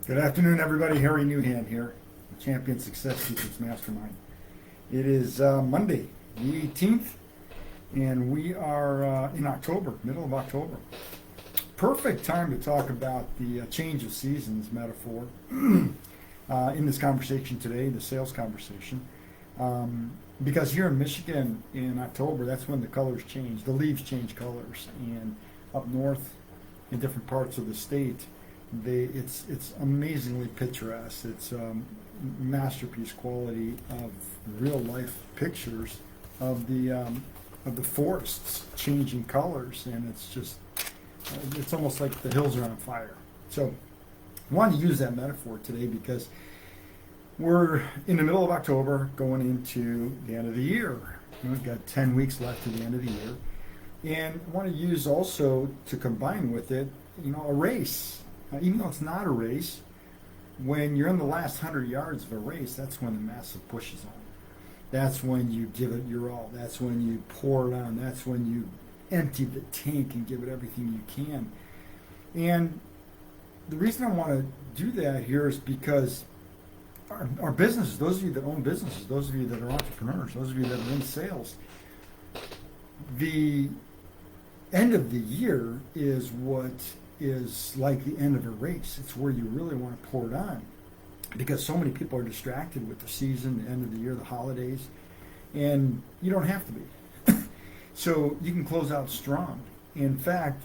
Good afternoon, everybody. Harry Newhand here, the Champion Success Seekers Mastermind. It is Monday, the 18th, and we are in October, middle of October. Perfect time to talk about the change of seasons metaphor in this conversation today, the sales conversation. Because here in Michigan in October, that's when the colors change, the leaves change colors, and up north in different parts of the state, it's amazingly picturesque. It's masterpiece quality of real life pictures of the forests changing colors, and it's almost like the hills are on fire. So I wanted to use that metaphor today because we're in the middle of October, going into the end of the year. We've got 10 weeks left to the end of the year, and I want to use also to combine with it, a race. Even though it's not a race, when you're in the last 100 yards of a race, that's when the massive push is on. That's when you give it your all. That's when you pour it on. That's when you empty the tank and give it everything you can. And the reason I want to do that here is because our businesses, those of you that own businesses, those of you that are entrepreneurs, those of you that are in sales, the end of the year is what is like the end of a race. It's where you really want to pour it on because so many people are distracted with the season, the end of the year, the holidays, and you don't have to be. So you can close out strong. In fact,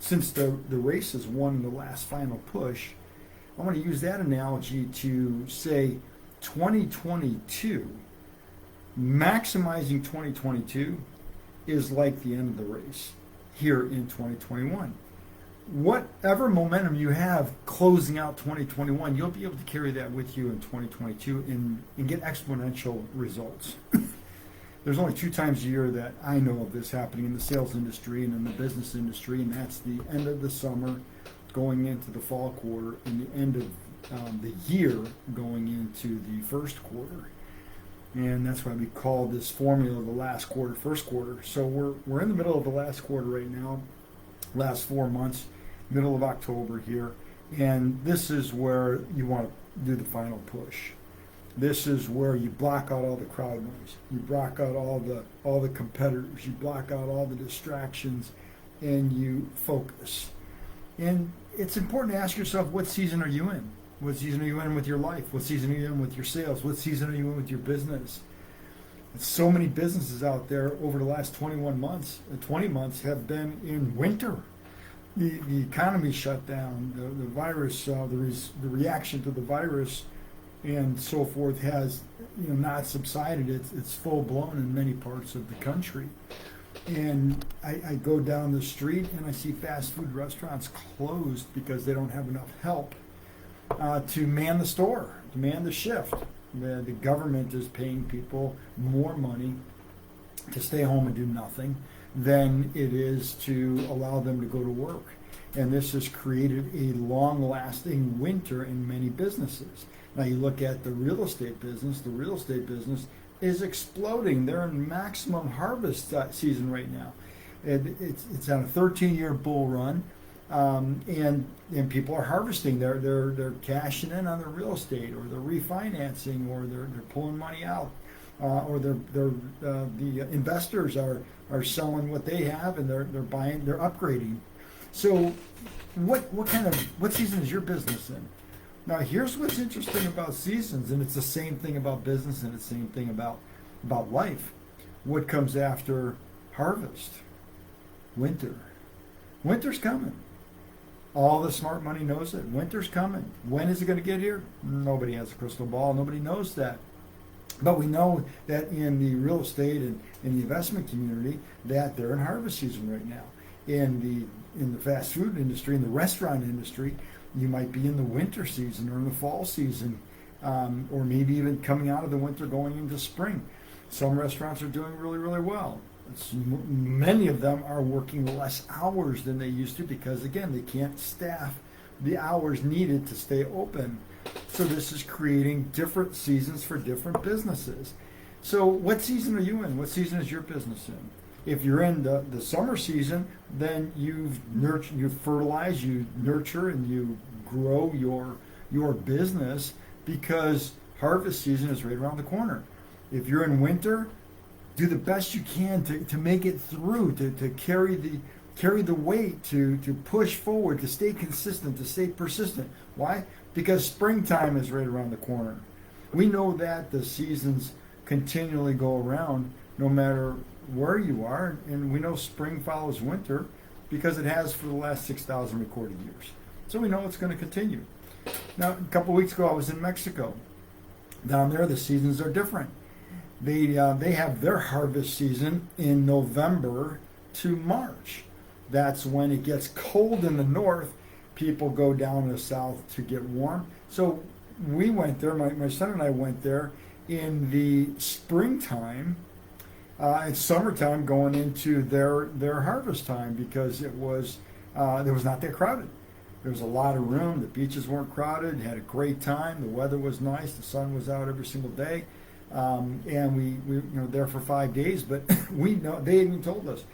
since the race is won in the last final push, I want to use that analogy to say 2022, maximizing 2022 is like the end of the race here in 2021. Whatever momentum you have closing out 2021, you'll be able to carry that with you in 2022 and get exponential results. There's only 2 times a year that I know of this happening in the sales industry and in the business industry, and that's the end of the summer going into the fall quarter and the end of the year going into the first quarter. And that's why we call this formula the last quarter, first quarter. So we're in the middle of the last quarter right now, last 4 months, middle of October here. And this is where you want to do the final push. This is where you block out all the crowd noise. You block out all the competitors. You block out all the distractions, and you focus. And it's important to ask yourself, what season are you in? What season are you in with your life? What season are you in with your sales? What season are you in with your business? So many businesses out there over the last 20 months have been in winter. The economy shut down. The virus, the reaction to the virus and so forth has not subsided. It's full blown in many parts of the country. And I go down the street and I see fast food restaurants closed because they don't have enough help to man the store, to man the shift. The government is paying people more money to stay home and do nothing than it is to allow them to go to work. And this has created a long-lasting winter in many businesses. Now you look at the real estate business is exploding. They're in maximum harvest season right now. It's on a 13-year bull run. And people are harvesting. They're cashing in on their real estate, or they're refinancing, or they're pulling money out, or the investors are selling what they have, and they're buying, they're upgrading. So, what season is your business in? Now, here's what's interesting about seasons, and it's the same thing about business, and it's the same thing about life. What comes after harvest? Winter. Winter's coming. All the smart money knows it. Winter's coming. When is it going to get here? Nobody has a crystal ball. Nobody knows that. But we know that in the real estate and in the investment community that they're in harvest season right now. In the fast food industry, in the restaurant industry, you might be in the winter season or in the fall season, or maybe even coming out of the winter going into spring. Some restaurants are doing really, really well. Many of them are working less hours than they used to because, again, they can't staff the hours needed to stay open. So this is creating different seasons for different businesses. So what season are you in? What season is your business in? If you're in the summer season, then you fertilize, you nurture, and you grow your business, because harvest season is right around the corner. If you're in winter, do the best you can to make it through, to carry the weight, to push forward, to stay consistent, to stay persistent. Why? Because springtime is right around the corner. We know that the seasons continually go around no matter where you are, and we know spring follows winter because it has for the last 6,000 recorded years. So we know it's going to continue. Now, a couple weeks ago, I was in Mexico. Down there, the seasons are different. They have their harvest season in November to March. That's when it gets cold in the north. People go down to the south to get warm. So we went there, my son and I went there in the springtime. It's summertime going into their harvest time, because it was not that crowded. There was a lot of room. The beaches weren't crowded. Had a great time. The weather was nice. The sun was out every single day, and we there for 5 days. But we know they even told us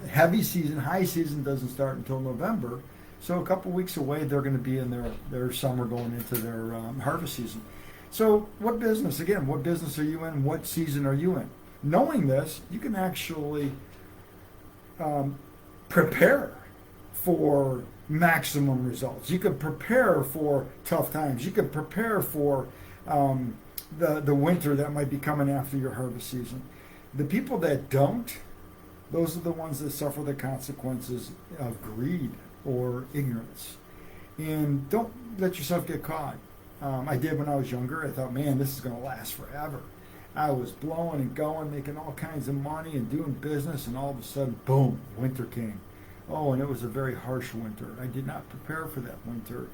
heavy season, high season doesn't start until November. So a couple weeks away, they're going to be in their summer, going into their harvest season. So what business are you in? What season are you in? Knowing this, you can actually prepare for maximum results. You could prepare for tough times. You could prepare for the winter that might be coming after your harvest season. The people that don't, those are the ones that suffer the consequences of greed or ignorance. And don't let yourself get caught. I did when I was younger. I thought, man, this is going to last forever. I was blowing and going, making all kinds of money and doing business, and all of a sudden, boom, winter came. Oh, and it was a very harsh winter. I did not prepare for that winter,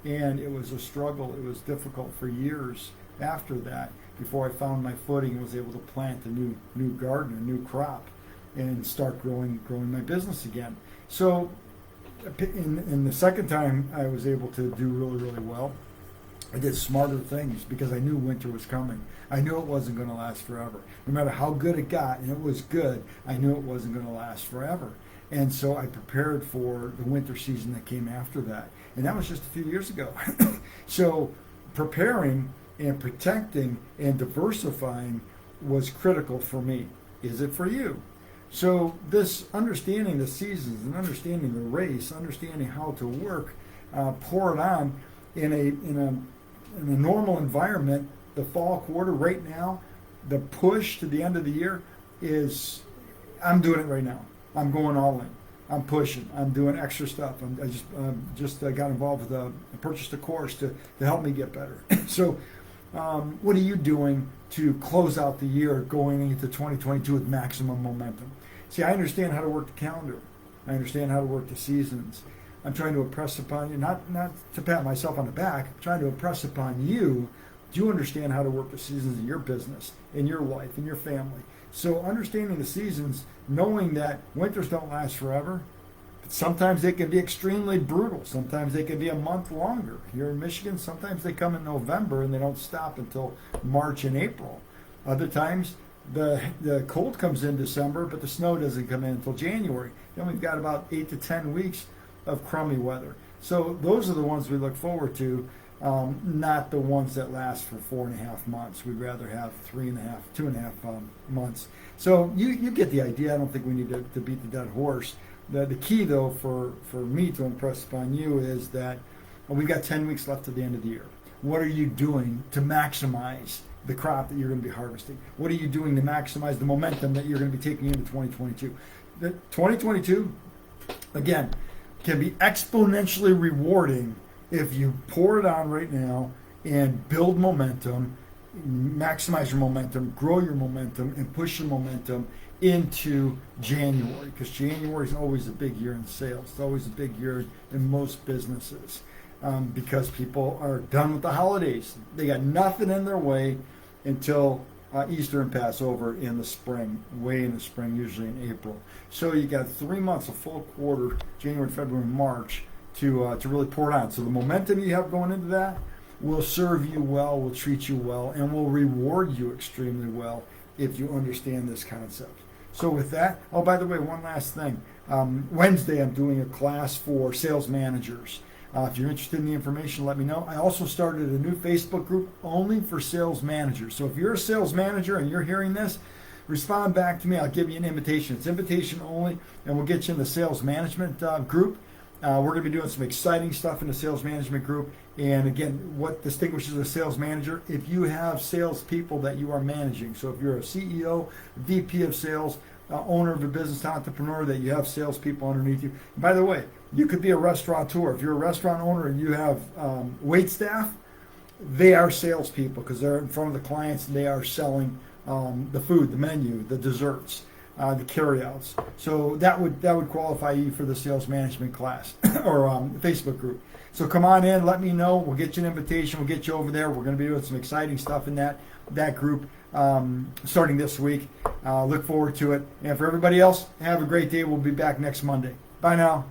and it was a struggle. It was difficult for years after that before I found my footing and was able to plant a new garden, a new crop, and start growing my business again. So in the second time I was able to do really, really well. I did smarter things because I knew winter was coming. I knew it wasn't going to last forever. No matter how good it got, and it was good, I knew it wasn't going to last forever. And so I prepared for the winter season that came after that. And that was just a few years ago. So preparing and protecting and diversifying was critical for me. Is it for you? So this understanding the seasons and understanding the race, understanding how to work, pour it on in a normal environment. The fall quarter right now, the push to the end of the year is, I'm doing it right now. I'm going all in. I'm pushing. I'm doing extra stuff. I just got involved with purchased a course to help me get better. So what are you doing to close out the year going into 2022 with maximum momentum? See, I understand how to work the calendar. I understand how to work the seasons. I'm trying to impress upon you, not to pat myself on the back, I'm trying to impress upon you, do you understand how to work the seasons in your business, in your life, in your family? So understanding the seasons, knowing that winters don't last forever. Sometimes they can be extremely brutal. Sometimes they can be a month longer. Here in Michigan, sometimes they come in November and they don't stop until March and April. Other times, the cold comes in December, but the snow doesn't come in until January. Then we've got about 8 to 10 weeks of crummy weather. So those are the ones we look forward to, not the ones that last for 4.5 months. We'd rather have 2.5 months. So you get the idea. I don't think we need to beat the dead horse. The key, though, for me to impress upon you is that we've got 10 weeks left to the end of the year. What are you doing to maximize the crop that you're going to be harvesting? What are you doing to maximize the momentum that you're going to be taking into 2022? The 2022, again, can be exponentially rewarding if you pour it on right now and build momentum, maximize your momentum, grow your momentum, and push your momentum into January, because January is always a big year in sales. It's always a big year in most businesses, because people are done with the holidays. They got nothing in their way until Easter and Passover in the spring, way in the spring, usually in April. So you got 3 months, a full quarter, January, February, March, to really pour it on. So the momentum you have going into that will serve you well, will treat you well, and will reward you extremely well if you understand this concept. So with that, oh, by the way, one last thing. Wednesday I'm doing a class for sales managers. If you're interested in the information, let me know. I also started a new Facebook group only for sales managers. So if you're a sales manager and you're hearing this, respond back to me. I'll give you an invitation. It's invitation only, and we'll get you in the sales management group. We're going to be doing some exciting stuff in the sales management group. And again, what distinguishes a sales manager? If you have salespeople that you are managing. So if you're a CEO, VP of sales, owner of a business, entrepreneur, that you have salespeople underneath you. And by the way, you could be a restaurateur. If you're a restaurant owner and you have wait staff, they are salespeople because they're in front of the clients and they are selling the food, the menu, the desserts, the carryouts. So that would qualify you for the sales management class or Facebook group. So come on in, let me know. We'll get you an invitation. We'll get you over there. We're going to be doing some exciting stuff in that group starting this week. Look forward to it. And for everybody else, have a great day. We'll be back next Monday. Bye now.